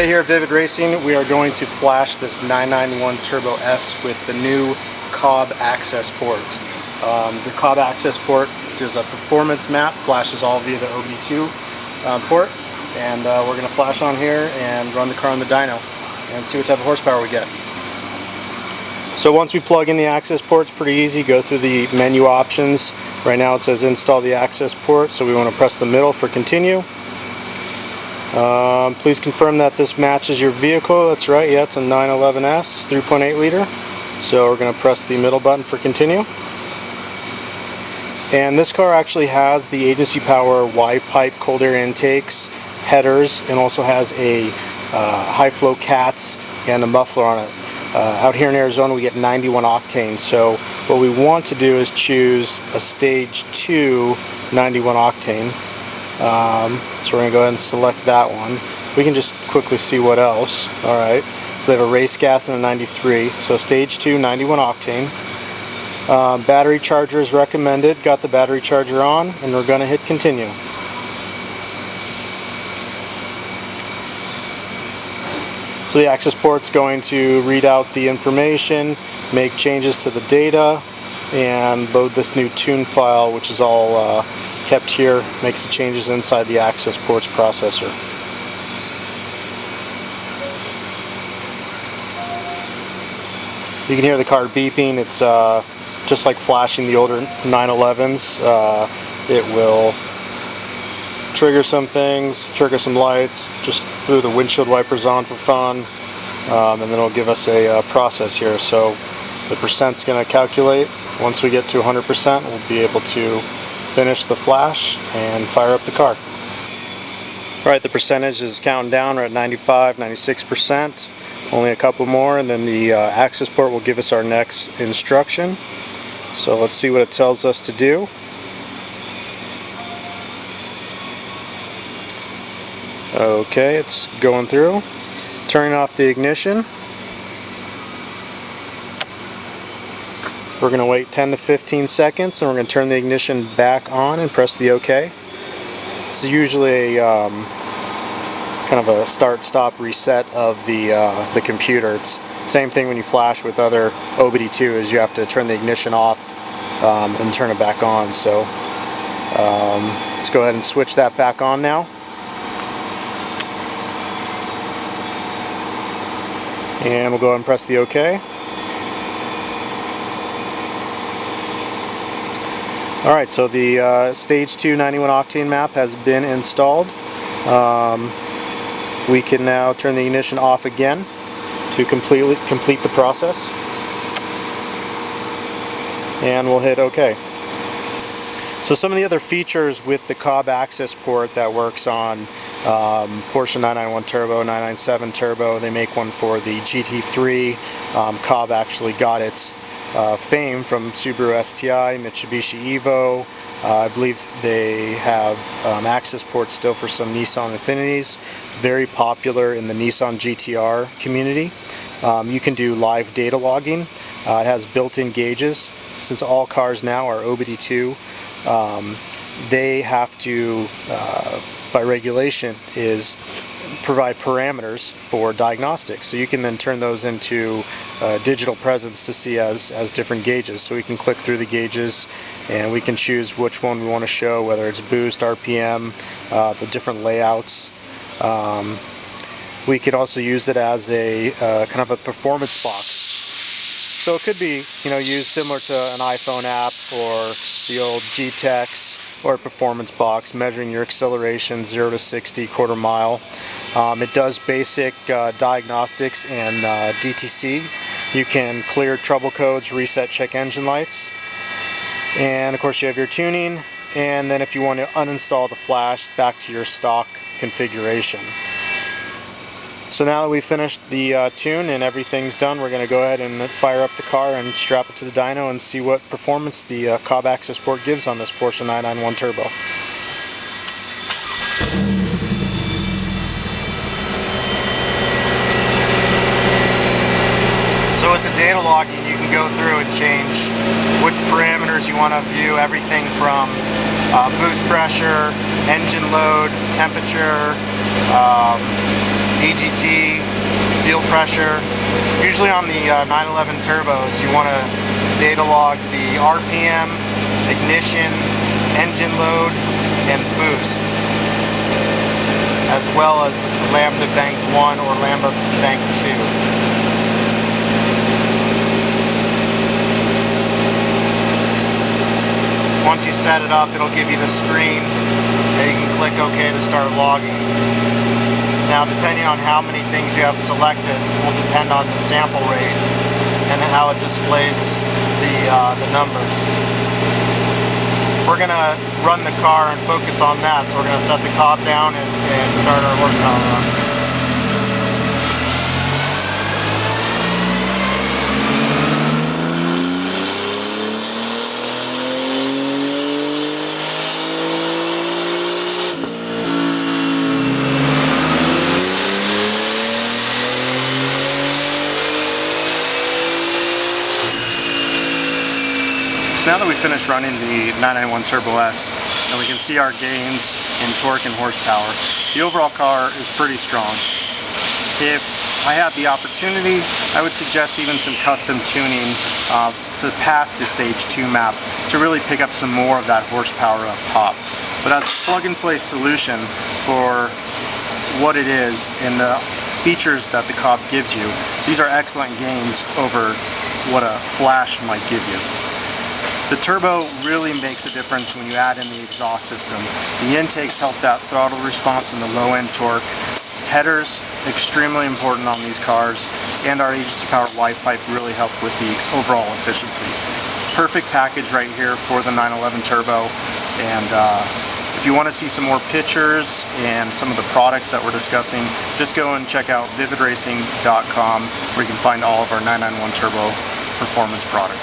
Today here at Vivid Racing, we are going to flash this 991 Turbo S with the new Cobb Accessport. The Cobb Accessport is a performance map, flashes all via the OBD2 port, and we're going to flash on here and run the car on the dyno and see what type of horsepower we get. So once we plug in the Accessport, it's pretty easy. Go through the menu options. Right now it says install the Accessport, so we want to press the middle for continue. Please confirm that this matches your vehicle. That's right, yeah, it's a 911S 3.8 liter. So we're going to press the middle button for continue. And this car actually has the agency power Y-pipe cold air intakes, headers, and also has a high flow cats and a muffler on it. Out here in Arizona we get 91 octane, so what we want to do is choose a stage 2 91 octane. So we're going to go ahead and select that one. We can just quickly see what else. Alright, so they have a race gas and a 93, so stage 2 91 octane. Battery charger is recommended. Got the battery charger on, and we're going to hit continue. So the Accessport's going to read out the information, make changes to the data, and load this new tune file, which is all kept here, makes the changes inside the Accessport's processor. You can hear the car beeping. It's just like flashing the older 911s. It will trigger some things, trigger some lights, just threw the windshield wipers on for fun, and then it'll give us a process here. So the percent's going to calculate. Once we get to 100%, we'll be able to finish the flash and fire up the car. Alright, the percentage is counting down. We're at 95, 96%. Only a couple more, and then the Accessport will give us our next instruction. So let's see what it tells us to do. Okay, it's going through. Turning off the ignition. We're going to wait 10 to 15 seconds, and we're going to turn the ignition back on and press the OK. It's usually a kind of a start-stop reset of the computer. It's same thing when you flash with other OBD2, is you have to turn the ignition off and turn it back on. So let's go ahead and switch that back on now. And we'll go ahead and press the OK. Alright, so the stage 2 91 octane map has been installed. We can now turn the ignition off again to complete the process. And we'll hit OK. So some of the other features with the Cobb Accessport that works on Porsche 991 Turbo, 997 Turbo, they make one for the GT3. Cobb actually got its fame from Subaru STI, Mitsubishi Evo. I believe they have Accessport still for some Nissan Infinitis. Very popular in the Nissan GTR community. You can do live data logging. It has built-in gauges. Since all cars now are OBD2, they have to, by regulation, is provide parameters for diagnostics. So you can then turn those into digital presence to see as different gauges. So we can click through the gauges and we can choose which one we want to show, whether it's boost, RPM, the different layouts. We could also use it as a kind of a performance box. So it could be, used similar to an iPhone app or the old G-Tex or a performance box, measuring your acceleration 0 to 60 quarter mile. It does basic diagnostics and DTC. You can clear trouble codes, reset check engine lights, and of course you have your tuning, and then if you want to uninstall the flash, back to your stock configuration. So now that we've finished the tune and everything's done, we're going to go ahead and fire up the car and strap it to the dyno and see what performance the Cobb Accessport gives on this Porsche 991 Turbo. So with the data logging, you can go through and change which parameters you want to view, everything from boost pressure, engine load, temperature, EGT, fuel pressure. Usually on the 911 turbos, you want to data log the RPM, ignition, engine load, and boost, as well as lambda bank 1 or lambda bank 2. Once you set it up, it'll give you the screen, and you can click OK to start logging. Now, depending on how many things you have selected will depend on the sample rate and how it displays the numbers. We're going to run the car and focus on that, so we're going to set the Cobb down and start our horsepower runs. So now that we finished running the 991 Turbo S, and we can see our gains in torque and horsepower, the overall car is pretty strong. If I had the opportunity, I would suggest even some custom tuning to pass the Stage 2 map to really pick up some more of that horsepower up top. But as a plug-and-play solution for what it is and the features that the Cobb gives you, these are excellent gains over what a Flash might give you. The turbo really makes a difference when you add in the exhaust system. The intakes help that throttle response and the low-end torque. Headers, extremely important on these cars, and our agency power Y pipe really help with the overall efficiency. Perfect package right here for the 911 Turbo, and if you want to see some more pictures and some of the products that we're discussing, just go and check out vividracing.com, where you can find all of our 991 Turbo performance products.